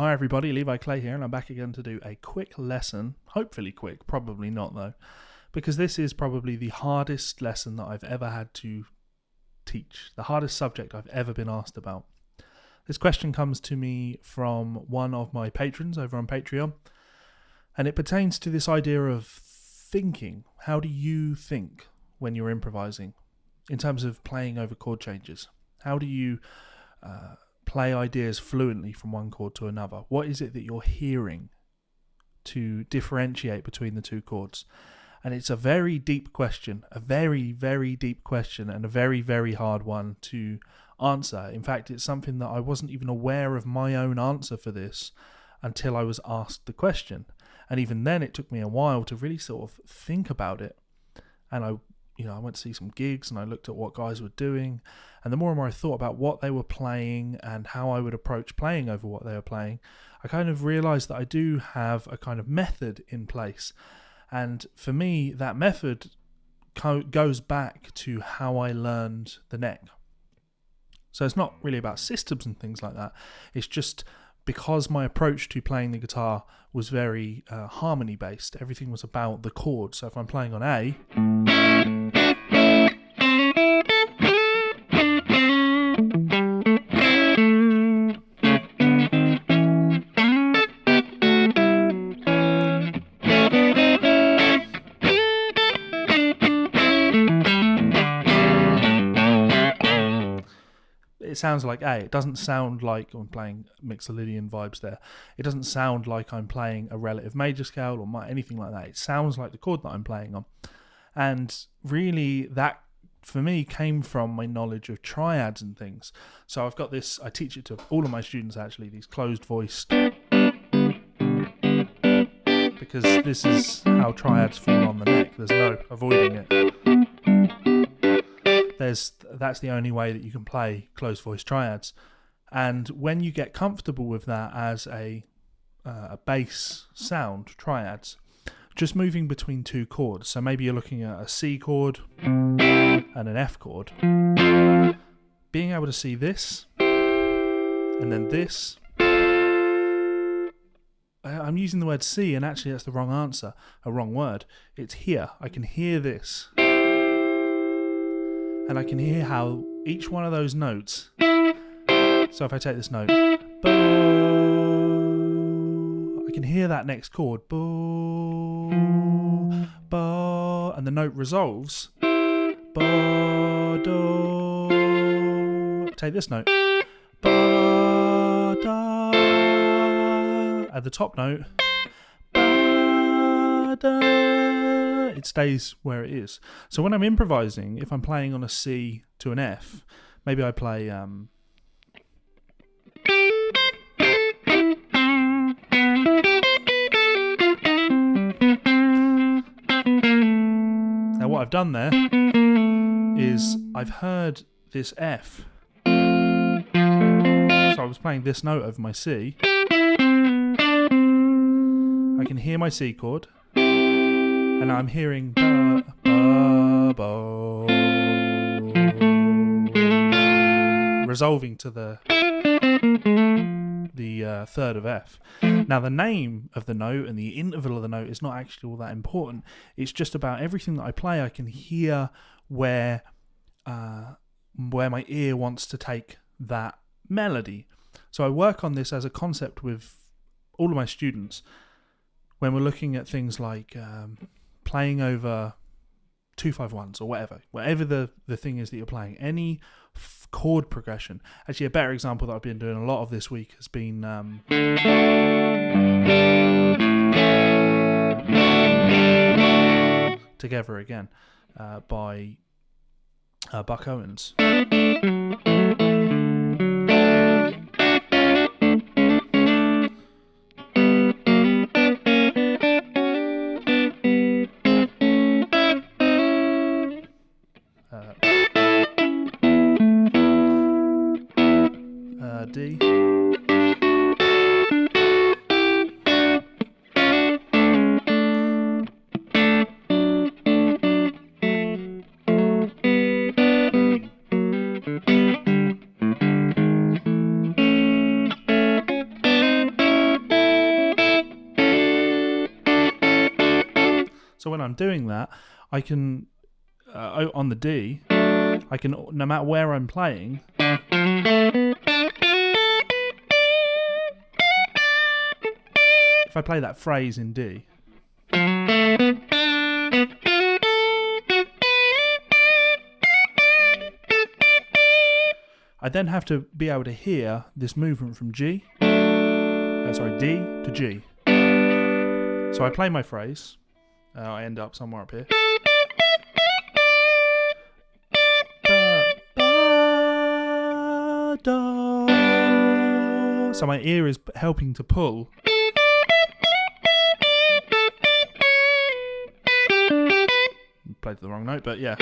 Hi everybody, Levi Clay here, and I'm back again to do a quick lesson. Hopefully quick, probably not though, because this is probably the hardest lesson that I've ever had to teach, the hardest subject I've ever been asked about. This question comes to me from one of my patrons over on Patreon, and it pertains to this idea of thinking. How do you think when you're improvising in terms of playing over chord changes? How do you play ideas fluently from one chord to another? What is it that you're hearing to differentiate between the two chords? And it's a very deep question, a very, very deep question, and a very, very hard one to answer. In fact, it's something that I wasn't even aware of my own answer for this until I was asked the question. And even then, it took me a while to really sort of think about it. And I went to see some gigs and I looked at what guys were doing. And the more and more I thought about what they were playing and how I would approach playing over what they were playing, I kind of realized that I do have a kind of method in place. And for me, that method goes back to how I learned the neck. So it's not really about systems and things like that. It's just because my approach to playing the guitar was very harmony based. Everything was about the chord. So if I'm playing on A, it sounds like A. It doesn't sound like I'm playing Mixolydian vibes there. It doesn't sound like I'm playing a relative major scale or anything like that. It sounds like the chord that I'm playing on. And really, that for me came from my knowledge of triads and things. So I've got this, I teach it to all of my students actually, these closed voiced, because this is how triads fall on the neck. There's no avoiding it. That's the only way that you can play closed voice triads. And when you get comfortable with that as a bass sound, triads, just moving between two chords. So maybe you're looking at a C chord and an F chord. Being able to see this and then this. I'm using the word C, and actually that's the wrong answer, a wrong word. It's here. I can hear this. And I can hear how each one of those notes, so if I take this note, bo, I can hear that next chord, bo, bo, and the note resolves, bo, do, take this note, ba, da, at the top note, ba, da, it stays where it is. So when I'm improvising, if I'm playing on a C to an F, maybe I play now what I've done there is I've heard this F. So I was playing this note over my C. I can hear my C chord. And I'm hearing ba, ba, bo, resolving to the third of F. Now the name of the note and the interval of the note is not actually all that important. It's just about everything that I play. I can hear where my ear wants to take that melody. So I work on this as a concept with all of my students when we're looking at things like playing over 2-5-1s or whatever the thing is that you're playing, any chord progression. Actually, a better example that I've been doing a lot of this week has been Together Again by Buck Owens. D. So when I'm doing that, I can, on the D, I can, no matter where I'm playing, if I play that phrase in D, I then have to be able to hear this movement from D to G. So I play my phrase, I end up somewhere up here. So my ear is helping to pull. Played the wrong note, but yeah.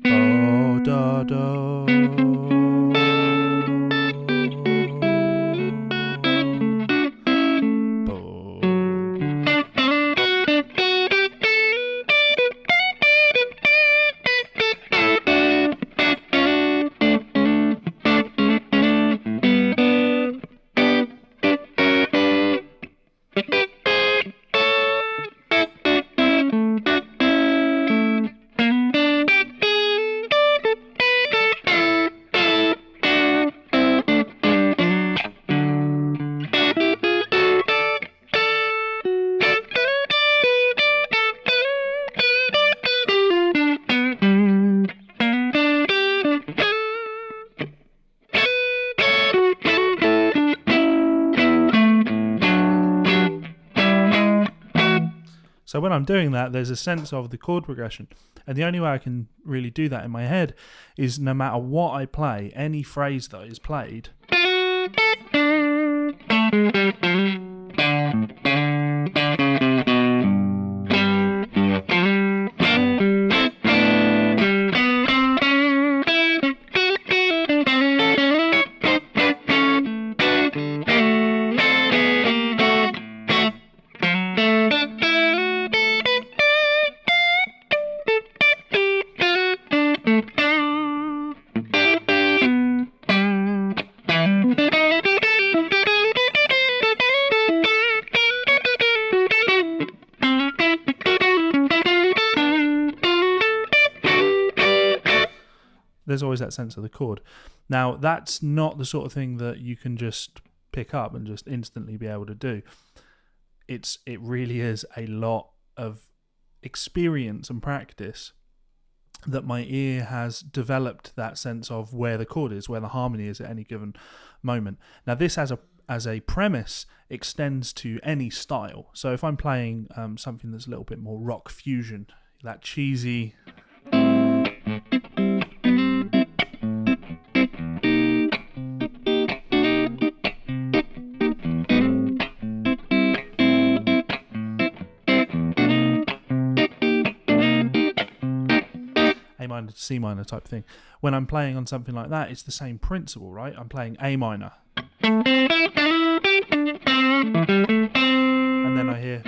Oh, da, da. So when I'm doing that, there's a sense of the chord progression. And the only way I can really do that in my head is no matter what I play, any phrase that is played, there's always that sense of the chord. Now, that's not the sort of thing that you can just pick up and just instantly be able to do. It really is a lot of experience and practice that my ear has developed that sense of where the chord is, where the harmony is at any given moment. Now, this as a premise extends to any style. So if I'm playing something that's a little bit more rock fusion, that cheesy... A minor to C minor type thing. When I'm playing on something like that, it's the same principle, right? I'm playing A minor. And then I hear...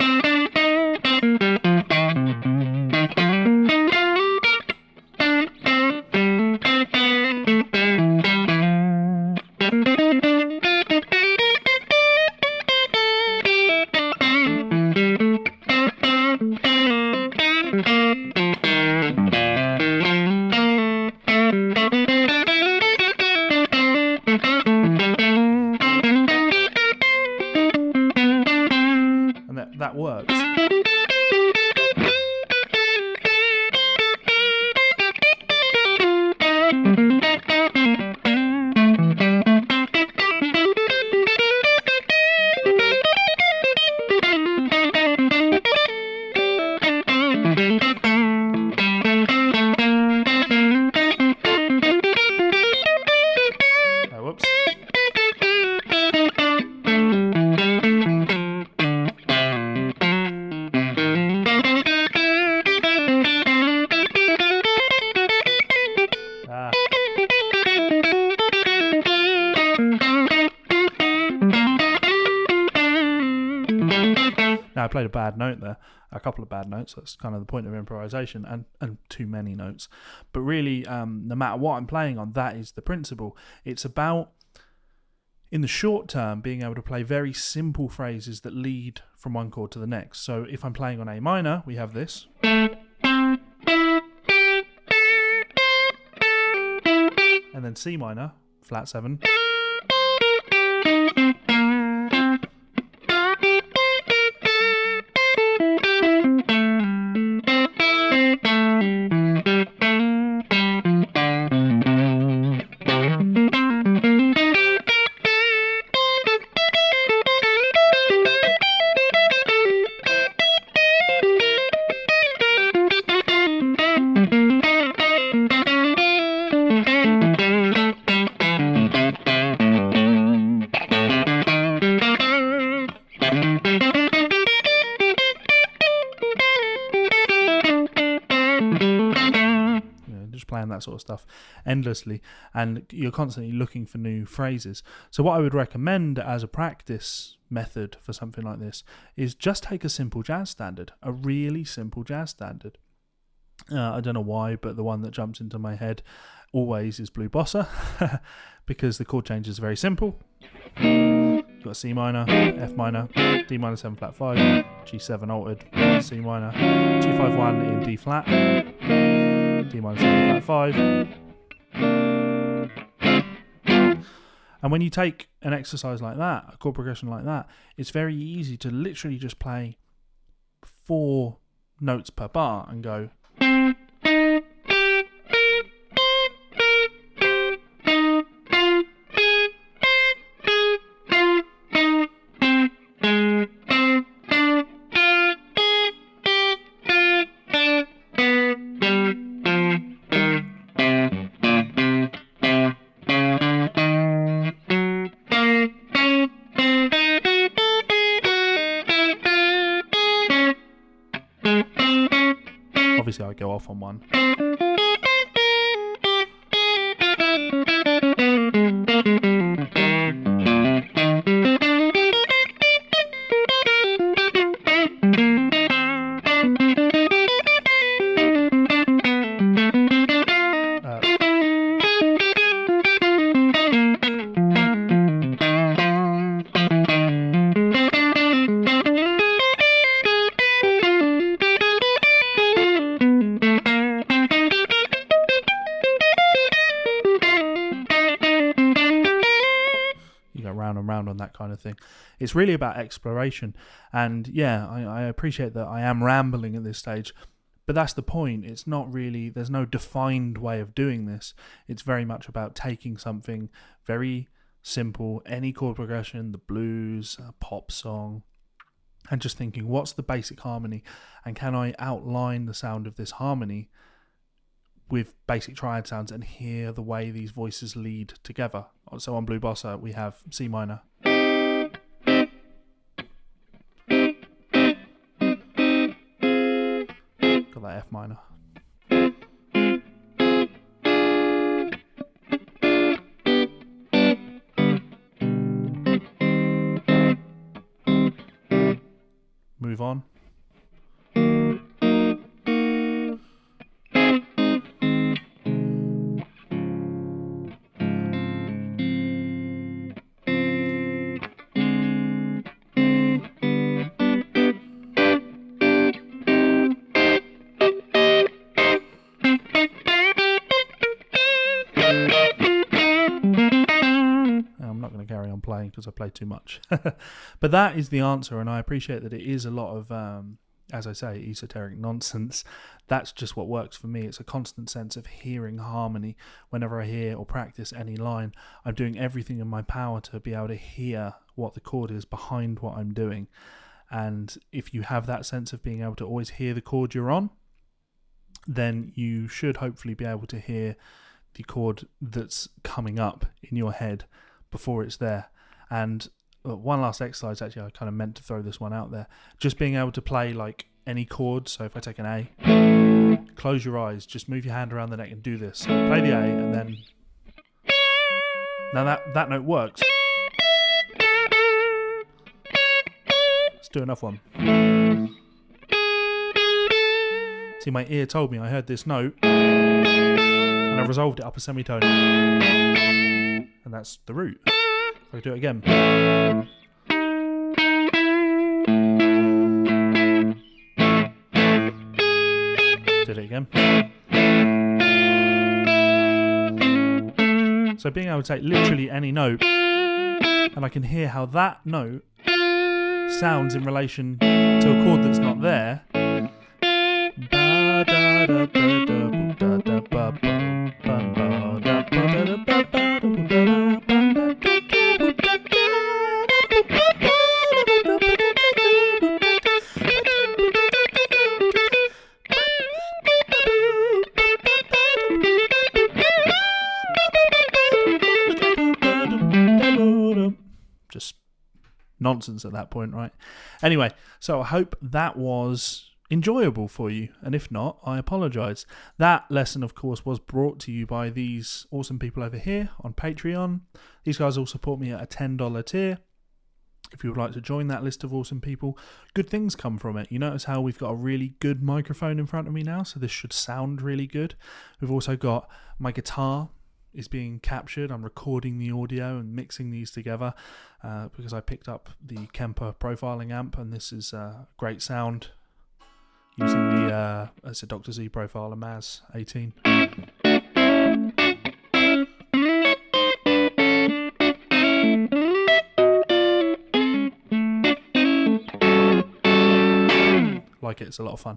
that works. Whoops. Now, I played a bad note there, a couple of bad notes. That's kind of the point of improvisation, and too many notes. But really, no matter what I'm playing on, that is the principle. It's about in the short term, being able to play very simple phrases that lead from one chord to the next. So if I'm playing on A minor, we have this. And then C minor, flat 7. Playing that sort of stuff endlessly, and you're constantly looking for new phrases. So what I would recommend as a practice method for something like this is just take a simple jazz standard, a really simple jazz standard. I don't know why, but the one that jumps into my head always is Blue Bossa because the chord changes are very simple. You've got C minor, F minor, D minor 7 flat 5, G7 altered, C minor, 251 in D flat, D minor 7 flat 5. And when you take an exercise like that, a chord progression like that, it's very easy to literally just play 4 notes per bar and go. Obviously I go off on one. Round and round on that kind of thing. It's really about exploration, and yeah, I appreciate that I am rambling at this stage, but that's the point. It's not really, there's no defined way of doing this. It's very much about taking something very simple, any chord progression, the blues, a pop song, and just thinking, what's the basic harmony, and can I outline the sound of this harmony with basic triad sounds and hear the way these voices lead together. So on Blue Bossa we have C minor, got that F minor, move on. Playing because I play too much. But that is the answer, and I appreciate that it is a lot of as I say, esoteric nonsense. That's just what works for me. It's a constant sense of hearing harmony. Whenever I hear or practice any line, I'm doing everything in my power to be able to hear what the chord is behind what I'm doing. And if you have that sense of being able to always hear the chord you're on, then you should hopefully be able to hear the chord that's coming up in your head before it's there. And one last exercise, actually, I kind of meant to throw this one out there. Just being able to play like any chord. So if I take an A, close your eyes, just move your hand around the neck and do this. So play the A and then... Now that note works. Let's do another one. See, my ear told me I heard this note and I resolved it up a semitone. And that's the root. If So I do it again. Did it again. So being able to take literally any note, and I can hear how that note sounds in relation to a chord that's not there. Just nonsense at that point, right? Anyway, so I hope that was enjoyable for you, and if not, I apologize. That lesson, of course, was brought to you by these awesome people over here on Patreon. These guys all support me at a $10 tier. If you would like to join that list of awesome people, good things come from it. You notice how we've got a really good microphone in front of me now, so this should sound really good. We've also got my guitar is being captured. I'm recording the audio and mixing these together because I picked up the Kemper profiling amp, and this is great sound using the it's a Dr. Z profiler Maz 18. Like it, it's a lot of fun.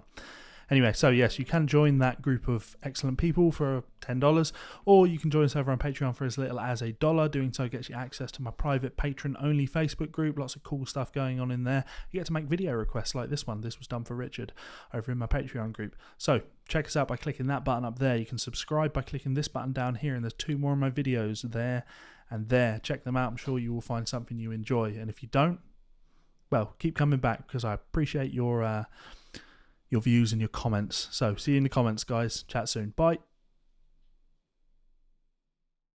Anyway, so yes, you can join that group of excellent people for $10, or you can join us over on Patreon for as little as $1. Doing so gets you access to my private patron-only Facebook group. Lots of cool stuff going on in there. You get to make video requests like this one. This was done for Richard over in my Patreon group. So check us out by clicking that button up there. You can subscribe by clicking this button down here, and there's 2 more of my videos there and there. Check them out. I'm sure you will find something you enjoy. And if you don't, well, keep coming back because I appreciate your views and your comments. So see you in the comments, guys. Chat soon. Bye.